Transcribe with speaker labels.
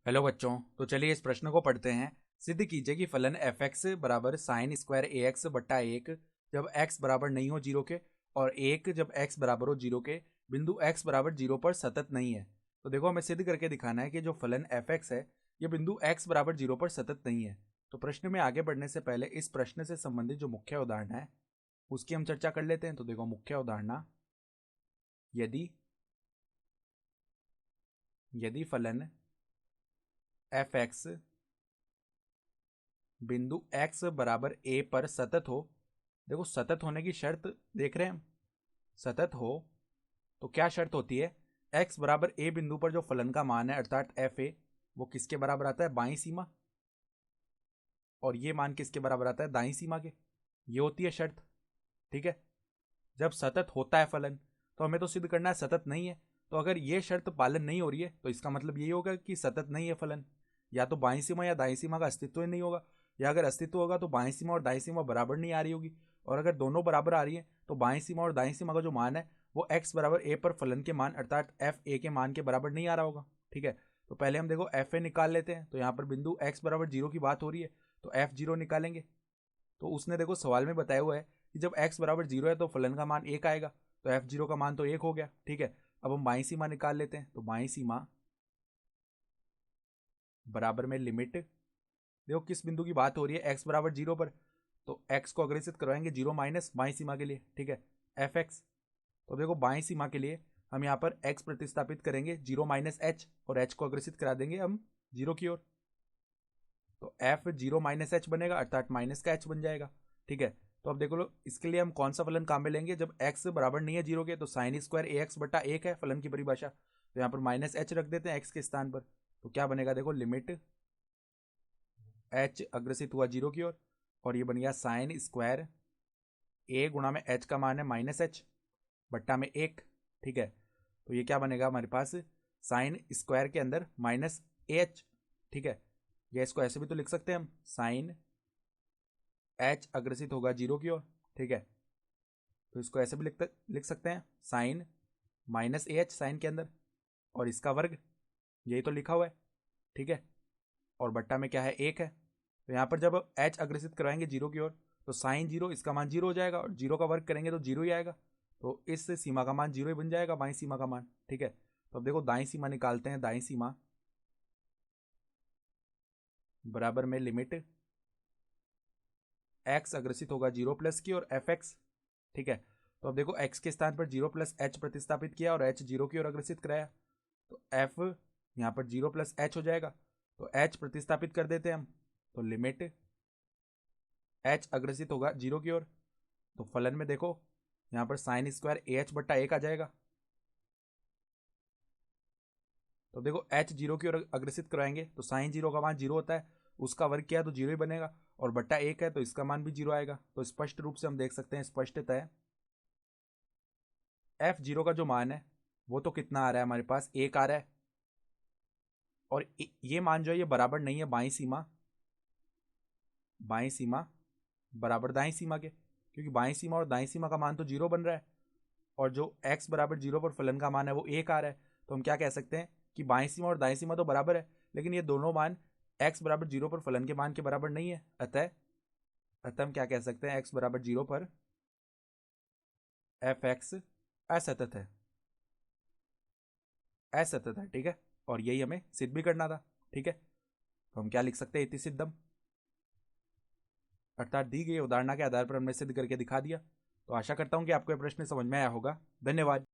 Speaker 1: Hello बच्चों, तो चलिए इस प्रश्न को पढ़ते हैं। सिद्ध कीजिए कि फलन एफ एक्स बराबर साइन स्क्वायर ए एक्स बट्टा एक जब एक्स बराबर नहीं हो जीरो के और एक जब एक्स बराबर हो जीरो के बिंदु एक्स बराबर जीरो पर सतत नहीं है। तो देखो, हमें सिद्ध करके दिखाना है कि जो फलन एफ एक्स है ये बिंदु एक्स बराबर जीरो पर सतत नहीं है। तो प्रश्न में आगे बढ़ने से पहले इस प्रश्न से संबंधित जो मुख्य उदाहरण है उसकी हम चर्चा कर लेते हैं। तो देखो, मुख्य उदाहरण, यदि यदि फलन एफ एक्स बिंदु x बराबर a पर सतत हो। देखो, सतत होने की शर्त देख रहे हैं हम। सतत हो तो क्या शर्त होती है? x बराबर a बिंदु पर जो फलन का मान है अर्थात एफ ए वो किसके बराबर आता है? बाईं सीमा। और ये मान किसके बराबर आता है? दाईं सीमा के। ये होती है शर्त। ठीक है, जब सतत होता है फलन तो हमें तो सिद्ध करना है सतत नहीं है। तो अगर ये शर्त पालन नहीं हो रही है तो इसका मतलब यही होगा कि सतत नहीं है फलन। या तो बाईं सीमा या दाईं सीमा का अस्तित्व ही नहीं होगा, या अगर अस्तित्व होगा तो बाईं सीमा और दाईं सीमा बराबर नहीं आ रही होगी। और अगर दोनों बराबर आ रही है तो बाईं सीमा और दाईं सीमा का जो मान है वो एक्स बराबर ए पर फलन के मान अर्थात एफ ए के मान के बराबर नहीं आ रहा होगा। ठीक है, तो पहले हम देखो एफ ए निकाल लेते हैं। तो यहाँ पर बिंदु एक्स बराबर जीरो की बात हो रही है तो एफ जीरो निकालेंगे। तो उसने देखो सवाल में बताया हुआ है कि जब x बराबर जीरो है तो फलन का मान एक आएगा। तो एफ जीरो का मान तो एक हो गया। ठीक है, अब हम बाईं सीमा निकाल लेते हैं। तो बाईं सीमा बराबर में लिमिट, देखो किस बिंदु की बात हो रही है? x बराबर जीरो पर। तो x को अग्रेसित करवाएंगे जीरो माइनस बाईं सीमा के लिए। ठीक है, एफ एक्स। तो देखो बाईं सीमा के लिए हम यहाँ पर x प्रतिस्थापित करेंगे जीरो माइनस एच और h को अग्रेसित करा देंगे हम जीरो की ओर। तो एफ जीरो माइनस एच बनेगा अर्थात माइनस का एच बन जाएगा। ठीक है, तो अब देखो लो, इसके लिए हम कौन सा फलन काम में लेंगे? जब x बराबर नहीं है जीरो के तो साइन स्क्वायर ए एक्स बटा एक है फलन की परिभाषा। तो यहाँ पर माइनस एच रख देते हैं x के स्थान पर। तो क्या बनेगा? देखो, लिमिट h अग्रसित हुआ जीरो की ओर और ये बन गया साइन स्क्वायर ए गुणा में h का मान है माइनस एच बट्टा में एक। ठीक है, तो ये क्या बनेगा हमारे पास? साइन स्क्वायर के अंदर माइनस एच। ठीक है, या इसको ऐसे भी तो लिख सकते हैं हम, साइन एच अग्रसित होगा जीरो की ओर। ठीक है, तो इसको ऐसे भी लिख सकते हैं, sine minus A H sine के अंदर और इसका वर्ग, यही तो लिखा हुआ है। ठीक है, और बट्टा में क्या है? एक है। तो यहाँ पर जब एच अग्रसित कराएंगे जीरो की ओर तो साइन जीरो, इसका मान जीरो हो जाएगा और जीरो का वर्ग करेंगे तो जीरो ही आएगा। तो इस सीमा का मान जीरो ही बन जाएगा, बाईं सीमा का मान। ठीक है, तो अब देखो दाईं सीमा निकालते हैं। दाईं सीमा बराबर में लिमिट एक्स अग्रसित होगा जीरो प्लस की और एफ एक्स। ठीक है, तो अब देखो x के स्थान पर जीरो प्लस एच प्रतिस्थापित किया और h जीरो की ओर अग्रसित कराया। तो f यहाँ पर जीरो प्लस एच हो जाएगा। तो h प्रतिस्थापित कर देते हैं हम। तो लिमिट h अग्रसित होगा जीरो की ओर। तो फलन में देखो यहाँ पर साइन स्क्वायर ए एच बट्टा एक आ जाएगा। तो देखो h जीरो की ओर अग्रसित कराएंगे तो साइन जीरो का मान जीरो होता है, उसका वर्ग किया तो जीरो ही बनेगा और बट्टा एक है तो इसका मान भी जीरो आएगा। तो स्पष्ट रूप से हम देख सकते हैं, स्पष्टतः एफ जीरो का जो मान है वो तो कितना आ रहा है हमारे पास? एक आ रहा है। और ये मान जो है ये बराबर नहीं है बाईं सीमा, बाईं सीमा बराबर दाईं सीमा के, क्योंकि बाईं सीमा और दाईं सीमा का मान तो जीरो बन रहा है और जो x बराबर जीरो पर फलन का मान है वो एक आ रहा है। तो हम क्या कह सकते हैं कि बाईं सीमा और दाईं सीमा तो बराबर है, लेकिन ये दोनों मान x बराबर जीरो पर फलन के मान के बराबर नहीं है। अतः हम क्या कह सकते हैं? x बराबर जीरो पर एफ एक्स असतत है, असतत है। ठीक है, और यही हमें सिद्ध भी करना था। ठीक है, तो हम क्या लिख सकते हैं? इति सिद्धम, अर्थात दी गई उदाहरणा के आधार पर हमने सिद्ध करके दिखा दिया। तो आशा करता हूं कि आपको यह प्रश्न समझ में आया होगा। धन्यवाद।